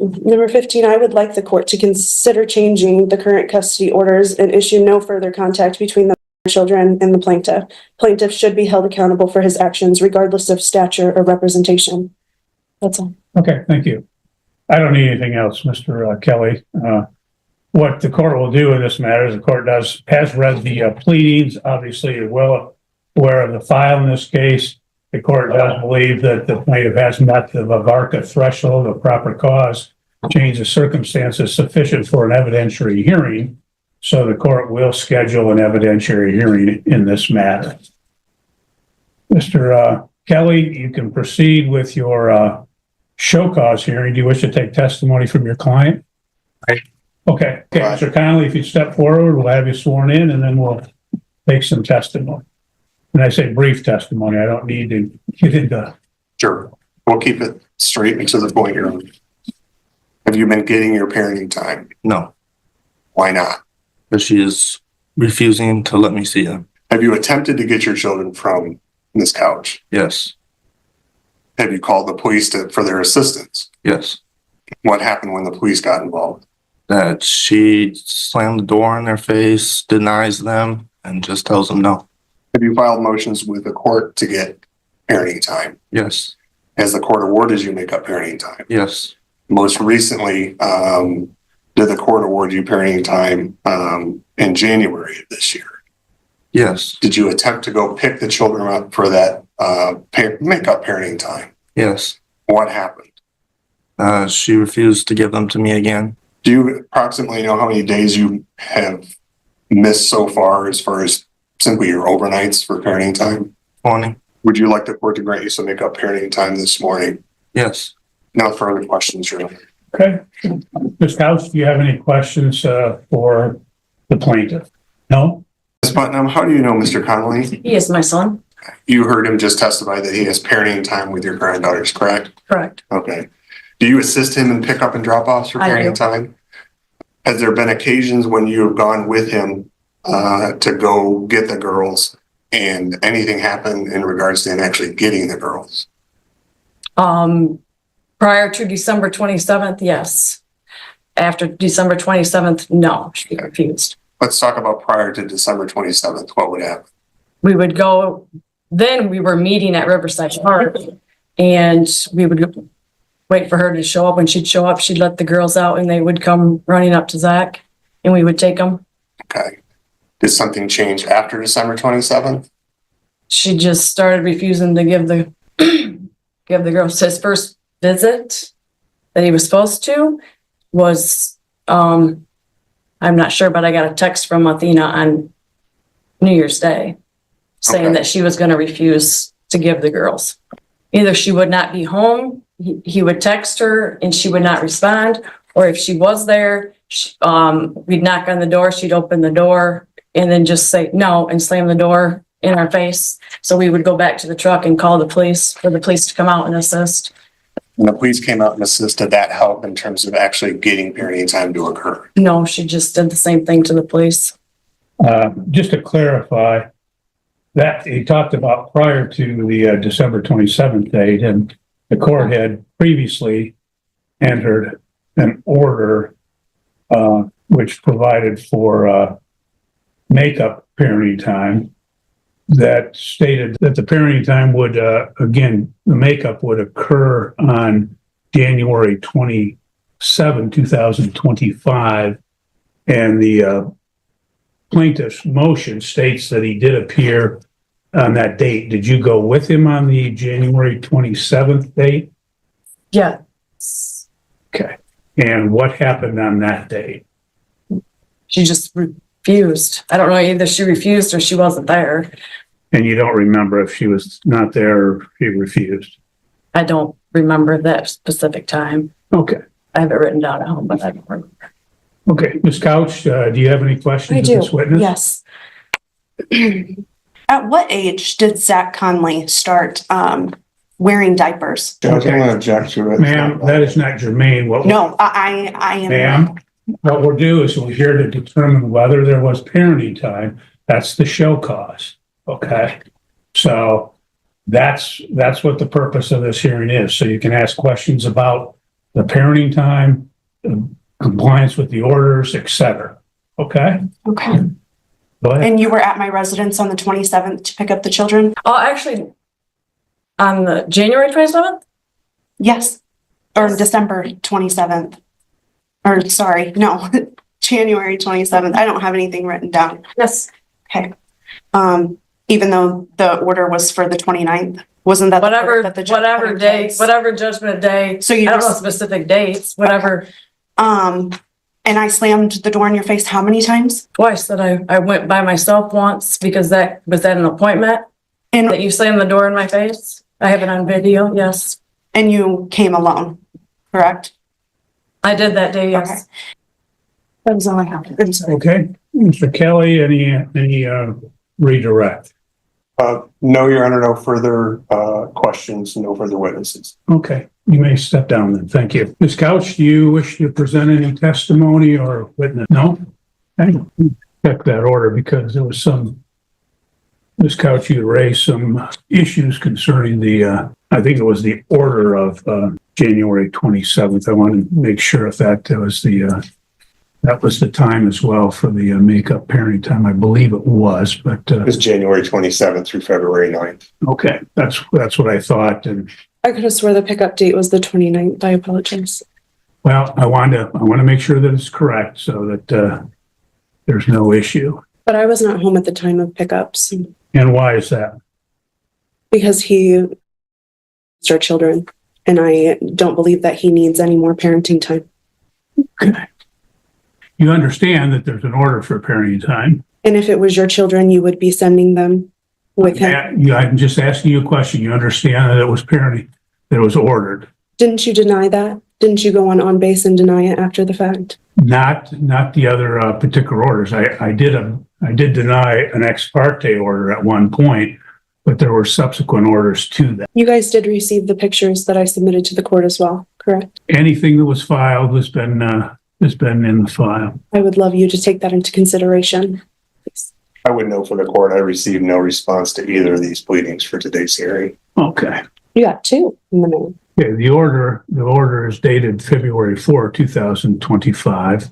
Number 15, I would like the court to consider changing the current custody orders and issue no further contact between the children and the plaintiff. Plaintiff should be held accountable for his actions regardless of stature or representation. That's all. Okay, thank you. I don't need anything else, Mr. Kelly. What the court will do in this matter is the court has read the pleadings, obviously is well aware of the file in this case. The court does believe that the plaintiff has met the Vavarka threshold of proper cause, change of circumstances sufficient for an evidentiary hearing. So the court will schedule an evidentiary hearing in this matter. Mr. Kelly, you can proceed with your show cause hearing. Do you wish to take testimony from your client? Right. Okay, Mr. Connolly, if you step forward, we'll have you sworn in and then we'll take some testimony. And I say brief testimony, I don't need to get into. Sure. We'll keep it straight and to the point here. Have you been getting your parenting time? No, Why not? because she is refusing to let me see them. Have you attempted to get your children from this couch? Yes, Have you called the police for their assistance? yes. What happened when the police got involved? That she slammed the door in their face, denies them, and just tells them no. Have you filed motions with the court to get parenting time? Yes, Has the court awarded you make-up parenting time? yes, Most recently, did the court award you parenting time in January of this year? yes, Did you attempt to go pick the children up for that make-up parenting time? yes. What happened? She refused to give them to me again. Do you approximately know how many days you have missed so far as simply your overnights for parenting time? 20. Would you like the court to grant you some make-up parenting time this morning? Yes. No further questions, Your Honor. Okay. Ms. Couch, do you have any questions for the plaintiff? No? Ms. Putnam, how do you know Mr. Connolly? He is my son. You heard him just testify that he has parenting time with your granddaughters, correct? Correct. Okay. Do you assist him in pick-up and drop-offs for I do. parenting time? Has there been occasions when you have gone with him to go get the girls and anything happened in regards to him actually getting the girls? Prior to December 27th, yes. After December 27th, no, she refused. Let's talk about prior to December 27th. What would happen? We would go, then we were meeting at Riverside Park and we would wait for her to show up. When she'd show up, she'd let the girls out and they would come running up to Zach and we would take them. Okay. Did something change after December 27th? She just started refusing to give the give the girls. His first visit that he was supposed to was I'm not sure, but I got a text from Athena on New Year's Day saying Okay. that she was going to refuse to give the girls. Either she would not be home, he would text her and she would not respond, or if she was there, we'd knock on the door, she'd open the door and then just say no and slam the door in our face. So we would go back to the truck and call the police for the police to come out and assist. And the police came out and assisted that help in terms of actually getting parenting time to occur. No, she just did the same thing to the police. Just to clarify, that he talked about prior to the December 27th date, and the court had previously entered an order which provided for makeup parenting time that stated that the parenting time would, again, the makeup would occur on January 27, 2025, and the plaintiff's motion states that he did appear on that date. Did you go with him on the January 27th date? Yeah. Okay. And what happened on that date? She just refused. I don't know, either she refused or she wasn't there. And you don't remember if she was not there or she refused? I don't remember that specific time. Okay. I have it written down at home, but I don't remember. Okay. Ms. Couch, do you have any questions I of do. this witness? Yes. At what age did Zach Conley start wearing diapers? Judge, I'm going to object to it. Ma'am, that is not germane. No, I am. Ma'am, what we'll do is we're here to determine whether there was parenting time. That's the show cause. Okay. So that's what the purpose of this hearing is. So you can ask questions about the parenting time, compliance with the orders, etc. Okay? Okay. Go ahead. And you were at my residence on the 27th to pick up the children? Oh, actually, on the January 27th? Yes. Or December 27th. Or sorry, no, January 27th. I don't have anything written down. Yes. Okay. Even though the order was for the 29th, wasn't that the Whatever, order that the judge put whatever in day, place? whatever judgment day. So I you don't know just, specific dates, whatever. and I slammed the door in your face how many times? Twice that I went by myself once because that was at an appointment that And you slammed the door in my face. I have it on video. Yes, you came alone, correct? I did that day. Okay. Yes. That was all I have. I'm sorry. Okay, Mr. Kelly, any redirect? No, Your Honor, no further questions, no further witnesses. Okay, you may step down then. Thank you. Ms. Couch, do you wish to present any testimony or witness? No? Okay, check that order because there was some, Ms. Couch, you raised some issues concerning the, I think it was the order of January 27th. I want to make sure if that was the time as well for the makeup parenting time. I believe it was, but It was January 27th through February 9th. okay, that's what I thought. And I could have swore the pickup date was the 29th. I apologize. well, I want to make sure that it's correct so that there's no issue. But I was not home at the time of pickups And why is that? because he raised our children, and I don't believe that he needs any more parenting time. Okay. You understand that there's an order for parenting time. And if it was your children, you would be sending them with him. I'm just asking you a question. You understand that it was parenting, that it was ordered, Didn't you deny that? Didn't you go on base and deny it after the fact? not the other particular orders. I did deny an ex parte order at one point, but there were subsequent orders to that. You guys did receive the pictures that I submitted to the court as well, correct? Anything that was filed has been in the file. I would love you to take that into consideration. I would know for the court, I received no response to either of these pleadings for today's hearing. Okay. You got two in the mail. Okay, the order is dated February 4, 2025,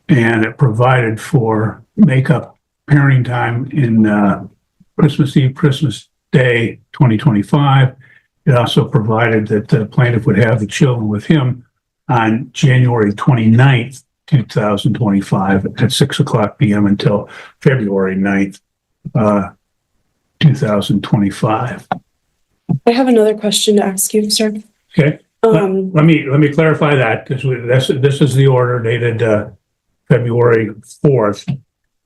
and it provided for makeup parenting time in Christmas Eve, Christmas Day, 2025. It also provided that the plaintiff would have the children with him on January 29th, 2025 at 6:00 p.m. until February 9th, 2025. I have another question to ask you, sir. Okay. Let me clarify that because this is the order dated February 4th.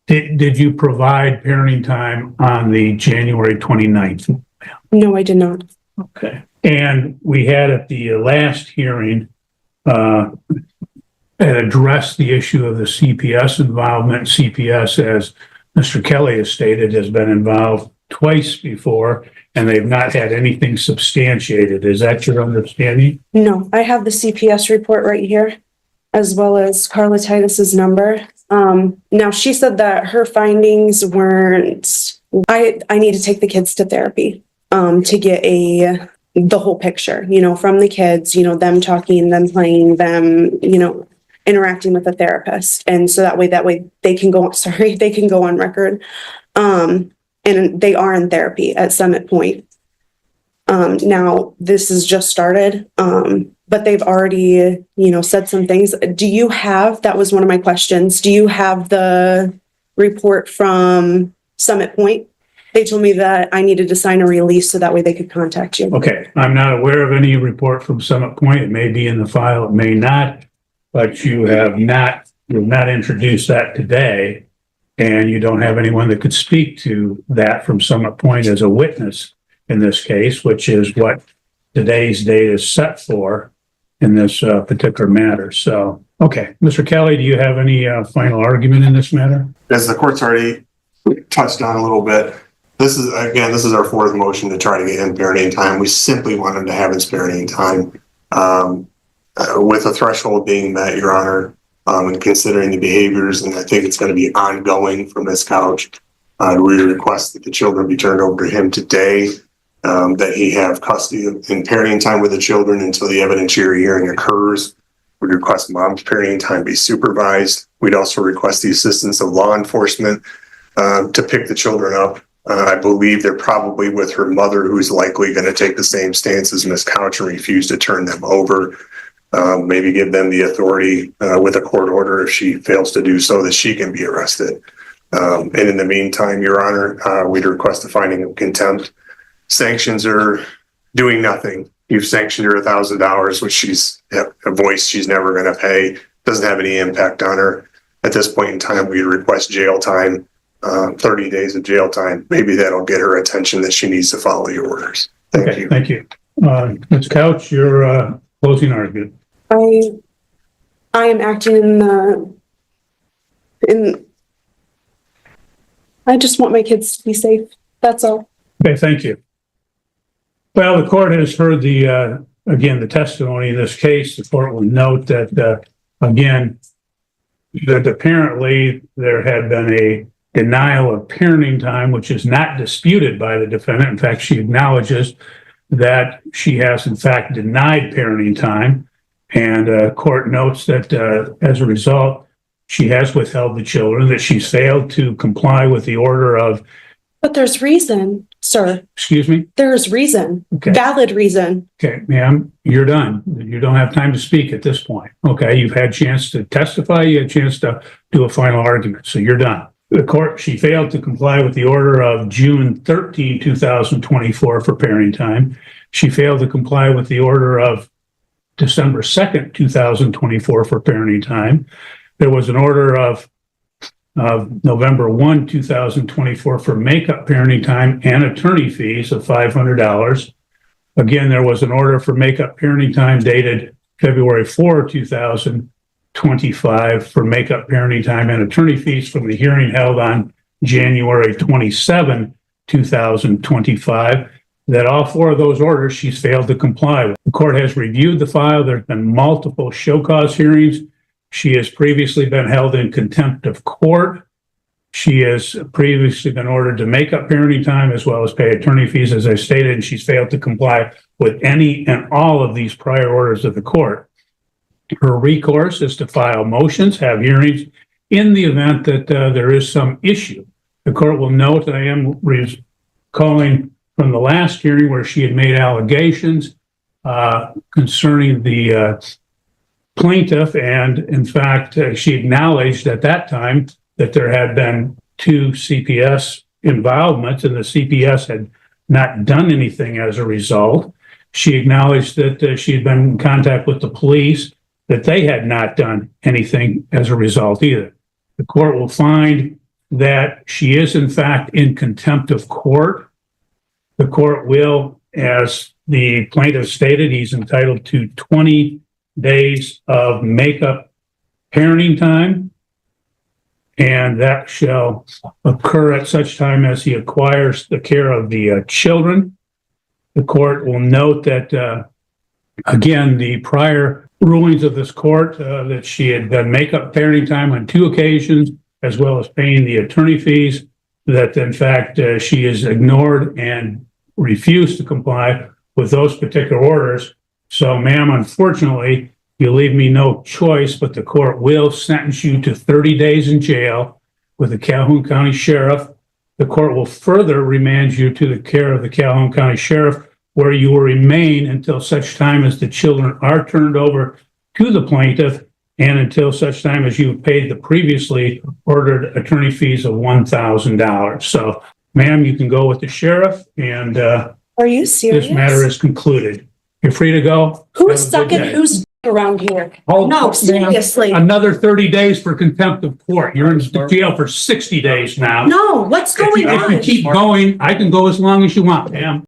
Did you provide parenting time on the January 29th? No, I did not. Okay. And we had at the last hearing addressed the issue of the CPS involvement. CPS, as Mr. Kelly has stated, has been involved twice before, and they've not had anything substantiated. Is that your understanding? No, I have the CPS report right here, as well as Carla Titus's number. Now she said that her findings weren't, I need to take the kids to therapy, to get the whole picture, from the kids, them talking, them playing, them, interacting with a therapist. And so that way they can go, they can go on record. And they are in therapy at Summit Point. Now this has just started, but they've already, said some things. That was one of my questions. Do you have the report from Summit Point? They told me that I needed to sign a release so that way they could contact you. Okay. I'm not aware of any report from Summit Point. It may be in the file, it may not, but you have not introduced that today. And you don't have anyone that could speak to that from Summit Point as a witness in this case, which is what today's date is set for in this particular matter. So, okay. Mr. Kelly, do you have any final argument in this matter? As the court's already touched on a little bit, this is our fourth motion to try to get him parenting time. We simply want him to have his parenting time with a threshold being met, Your Honor. And considering the behaviors, and I think it's going to be ongoing from this couch, we request that the children be turned over to him today. that he have custody and parenting time with the children until the evidentiary hearing occurs. We'd request mom's parenting time be supervised. We'd also request the assistance of law enforcement to pick the children up. I believe they're probably with her mother, who's likely going to take the same stance as Ms. Couch and refuse to turn them over. Maybe give them the authority with a court order if she fails to do so, that she can be arrested. And in the meantime, Your Honor, we'd request a finding of contempt. Sanctions are doing nothing. You've sanctioned her $1,000, which she's a voice she's never going to pay. Doesn't have any impact on her. At this point in time, we request jail time, 30 days of jail time. Maybe that'll get her attention that she needs to follow your orders. Thank you. Thank you. Ms. Couch, your closing argument. I am acting I just want my kids to be safe. That's all. Okay, thank you. Well, the court has heard again, the testimony in this case. The court will note that, again, that apparently there had been a denial of parenting time, which is not disputed by the defendant. In fact, she acknowledges that she has, in fact, denied parenting time. And court notes that as a result, she has withheld the children, that she's failed to comply with the order of. But there's reason, sir. Excuse me? There's reason. Okay. Valid reason. Okay, ma'am, you're done. You don't have time to speak at this point. Okay, you've had a chance to testify. You had a chance to do a final argument. So you're done. The court, she failed to comply with the order of June 13, 2024 for parenting time. She failed to comply with the order of December 2nd, 2024 for parenting time. There was an order of November 1, 2024 for makeup parenting time and attorney fees of $500. Again, there was an order for makeup parenting time dated February 4, 2025 for makeup parenting time and attorney fees from the hearing held on January 27, 2025. That all four of those orders she's failed to comply with. The court has reviewed the file. There's been multiple show cause hearings. She has previously been held in contempt of court. She has previously been ordered to make up parenting time as well as pay attorney fees, as I stated, and she's failed to comply with any and all of these prior orders of the court. Her recourse is to file motions, have hearings in the event that there is some issue. The court will note that I am recalling from the last hearing where she had made allegations concerning the plaintiff, and in fact, she acknowledged at that time that there had been 2 CPS involvements and the CPS had not done anything as a result. She acknowledged that she had been in contact with the police, that they had not done anything as a result either. The court will find that she is in fact in contempt of court. The court will, as the plaintiff stated, he's entitled to 20 days of makeup parenting time, and that shall occur at such time as he acquires the care of the children. The court will note that, again, the prior rulings of this court, that she had done makeup parenting time on 2 occasions, as well as paying the attorney fees, that in fact she is ignored and refused to comply with those particular orders. So, ma'am, unfortunately, you leave me no choice, but the court will sentence you to 30 days in jail with the Calhoun County Sheriff. The court will further remand you to the care of the Calhoun County Sheriff, where you will remain until such time as the children are turned over to the plaintiff and until such time as you have paid the previously ordered attorney fees of $1,000. So, ma'am, you can go with the sheriff, and Are you serious? this matter is concluded. You're free to go. Who's Have a good sucking day. who's around here? Oh, No, ma'am, seriously. Another 30 days for contempt of court. You're in jail for 60 days now. No, what's going If you on? keep going, I can go as long as you want, ma'am.